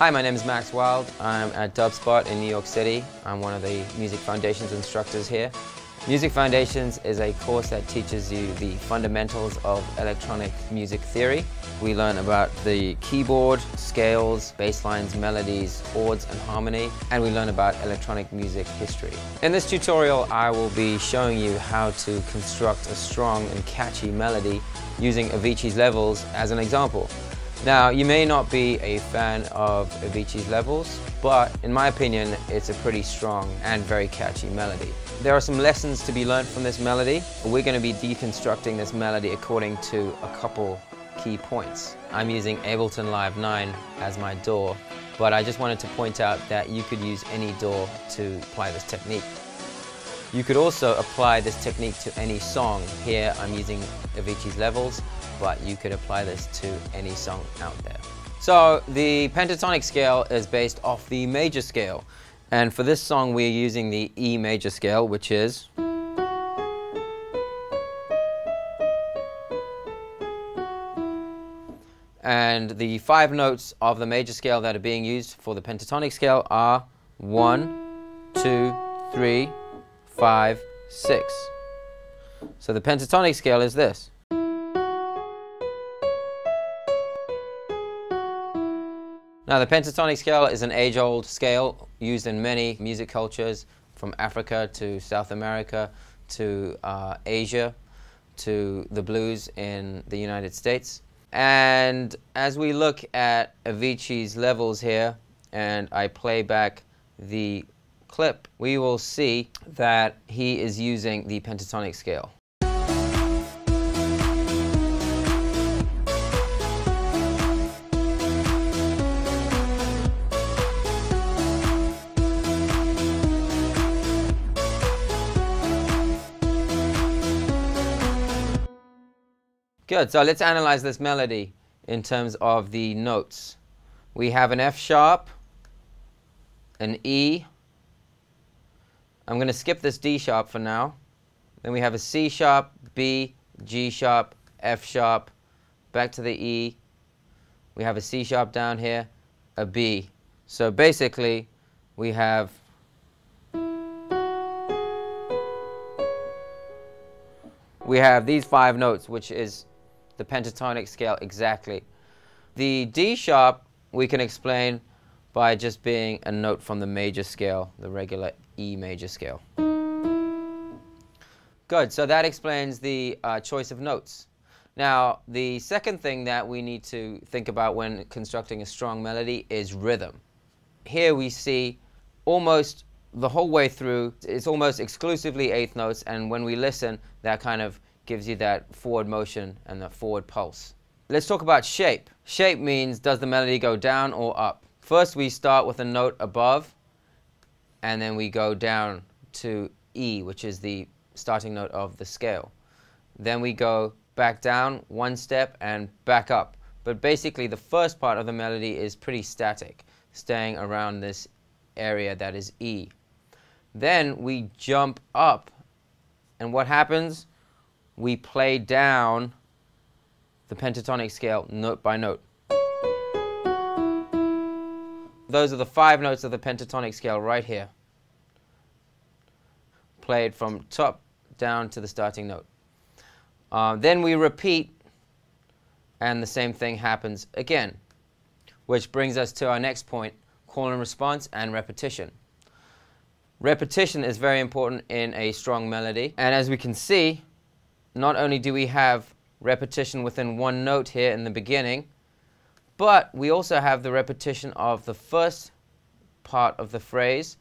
Hi, my name is Max Wild. I'm at Dubspot in New York City. I'm one of the Music Foundations instructors here. Music Foundations is a course that teaches you the fundamentals of electronic music theory. We learn about the keyboard, scales, bass lines, melodies, chords and harmony, and we learn about electronic music history. In this tutorial, I will be showing you how to construct a strong and catchy melody using Avicii's levels as an example. Now, you may not be a fan of Avicii's levels, but in my opinion, it's a pretty strong and very catchy melody. There are some lessons to be learned from this melody. We're going to be deconstructing this melody according to a couple key points. I'm using Ableton Live 9 as my DAW, but I just wanted to point out that you could use any DAW to apply this technique. You could also apply this technique to any song. Here I'm using Avicii's levels, but you could apply this to any song out there. So the pentatonic scale is based off the major scale. And for this song we're using the E major scale, which is and the 5 notes of the major scale that are being used for the pentatonic scale are 1, 2, 3, 5, 6. So the pentatonic scale is this. Now the pentatonic scale is an age-old scale used in many music cultures, from Africa to South America to Asia to the blues in the United States. And as we look at Avicii's levels here and I play back the clip, we will see that he is using the pentatonic scale. Good, so let's analyze this melody in terms of the notes. We have an F sharp, an E. I'm going to skip this D sharp for now. Then we have a C sharp, B, G sharp, F sharp, back to the E. We have a C sharp down here, a B. So basically we have these 5 notes, which is the pentatonic scale exactly. The D sharp we can explain by just being a note from the major scale, the regular E major scale. Good, so that explains the choice of notes. Now, the second thing that we need to think about when constructing a strong melody is rhythm. Here we see almost the whole way through, it's almost exclusively 8th notes, and when we listen, that kind of gives you that forward motion and the forward pulse. Let's talk about shape. Shape means, does the melody go down or up? First we start with a note above, and then we go down to E, which is the starting note of the scale. Then we go back down 1 step and back up. But basically the first part of the melody is pretty static, staying around this area that is E. Then we jump up, and what happens? We play down the pentatonic scale note by note. Those are the 5 notes of the pentatonic scale right here, played from top down to the starting note. Then we repeat, and the same thing happens again, which brings us to our next point, call and response and repetition. Repetition is very important in a strong melody, and as we can see, not only do we have repetition within 1 note here in the beginning, but we also have the repetition of the first part of the phrase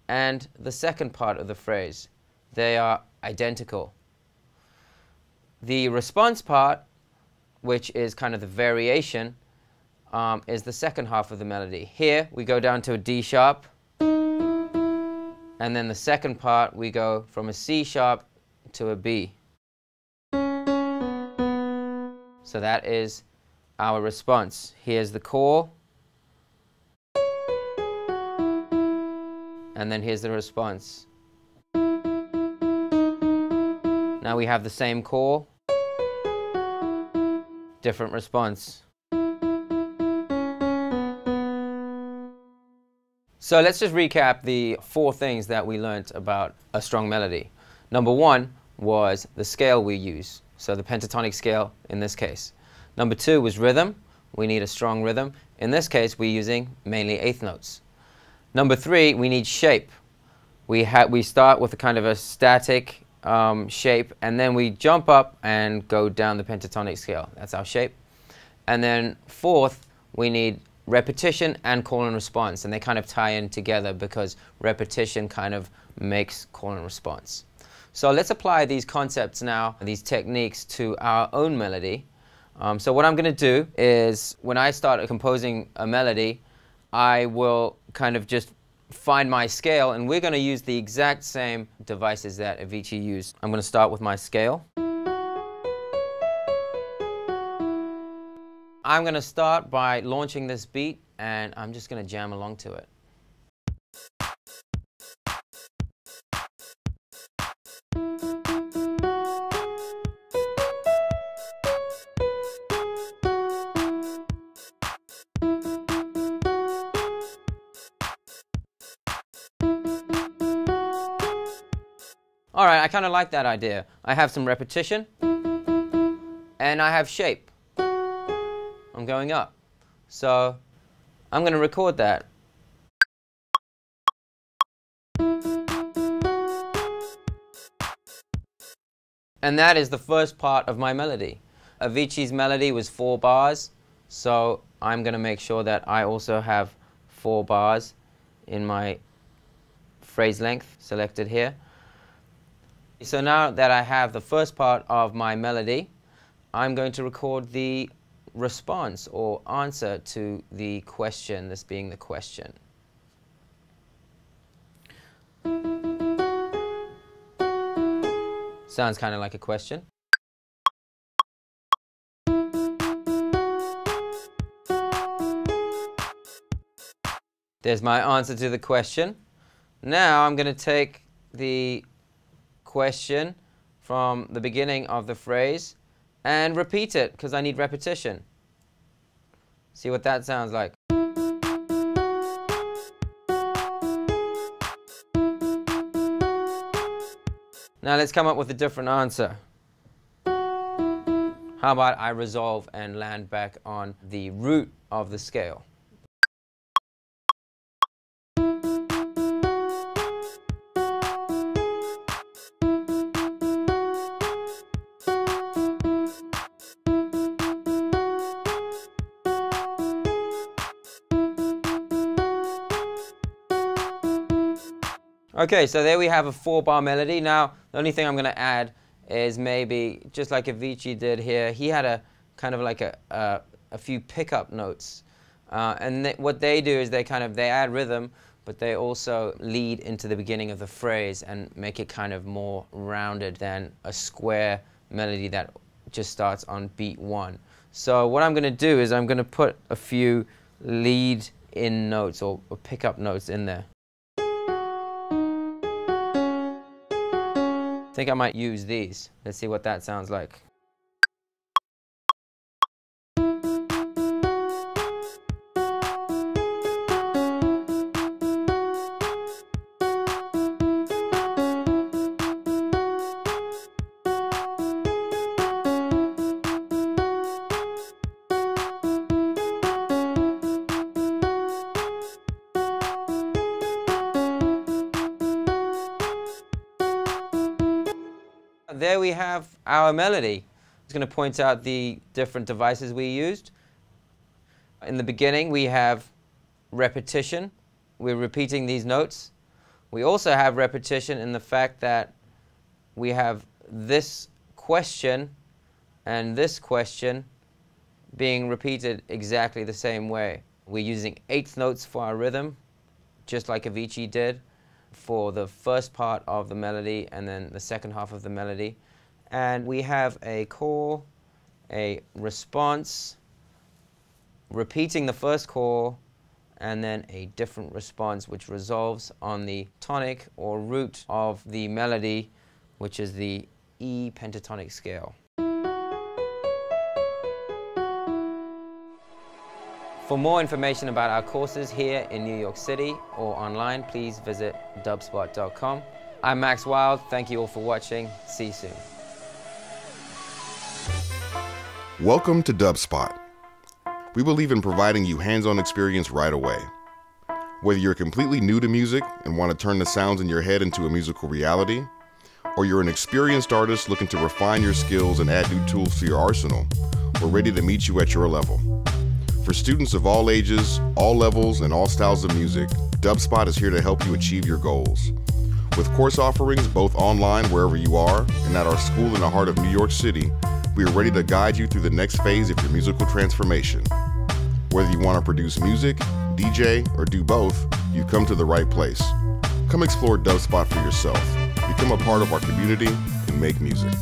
and the second part of the phrase. They are identical. The response part, which is kind of the variation, is the second half of the melody. Here we go down to a D sharp, and then the second part we go from a C sharp to a B. So that is our response. Here's the call, and then here's the response. Now we have the same call, different response. So let's just recap the 4 things that we learnt about a strong melody. Number 1 was the scale we use, so the pentatonic scale in this case. Number 2 was rhythm. We need a strong rhythm. In this case, we're using mainly eighth notes. Number 3, we need shape. We start with a kind of a static shape, and then we jump up and go down the pentatonic scale. That's our shape. And then 4th, we need repetition and call and response, and they kind of tie in together because repetition kind of makes call and response. So let's apply these concepts now, these techniques, to our own melody. So what I'm going to do is, when I start composing a melody, I will kind of just find my scale, and we're going to use the exact same devices that Avicii used. I'm going to start with my scale. I'm going to start by launching this beat, and I'm just going to jam along to it. All right, I kind of like that idea. I have some repetition, and I have shape. I'm going up. So I'm going to record that. And that is the first part of my melody. Avicii's melody was 4 bars, so I'm going to make sure that I also have 4 bars in my phrase length selected here. So now that I have the first part of my melody, I'm going to record the response or answer to the question, this being the question. Sounds kind of like a question. There's my answer to the question. Now I'm going to take the question from the beginning of the phrase and repeat it, because I need repetition. See what that sounds like. Now let's come up with a different answer. How about I resolve and land back on the root of the scale? Okay, so there we have a 4-bar melody. Now, the only thing I'm going to add is maybe, just like Avicii did here, he had a kind of like a few pickup notes. And what they do is they add rhythm, but they also lead into the beginning of the phrase and make it kind of more rounded than a square melody that just starts on beat 1. So what I'm going to do is I'm going to put a few lead-in notes or pickup notes in there. I think I might use these. Let's see what that sounds like. There we have our melody. It's going to point out the different devices we used. In the beginning, we have repetition. We're repeating these notes. We also have repetition in the fact that we have this question and this question being repeated exactly the same way. We're using eighth notes for our rhythm, just like Avicii did for the first part of the melody and then the second half of the melody. And we have a call, a response, repeating the first call, and then a different response which resolves on the tonic or root of the melody, which is the E pentatonic scale. For more information about our courses here in New York City or online, please visit dubspot.com. I'm Max Wild. Thank you all for watching. See you soon. Welcome to Dubspot. We believe in providing you hands-on experience right away. Whether you're completely new to music and want to turn the sounds in your head into a musical reality, or you're an experienced artist looking to refine your skills and add new tools to your arsenal, we're ready to meet you at your level. For students of all ages, all levels, and all styles of music, Dubspot is here to help you achieve your goals. With course offerings both online wherever you are and at our school in the heart of New York City, we are ready to guide you through the next phase of your musical transformation. Whether you want to produce music, DJ, or do both, you've come to the right place. Come explore Dubspot for yourself. Become a part of our community and make music.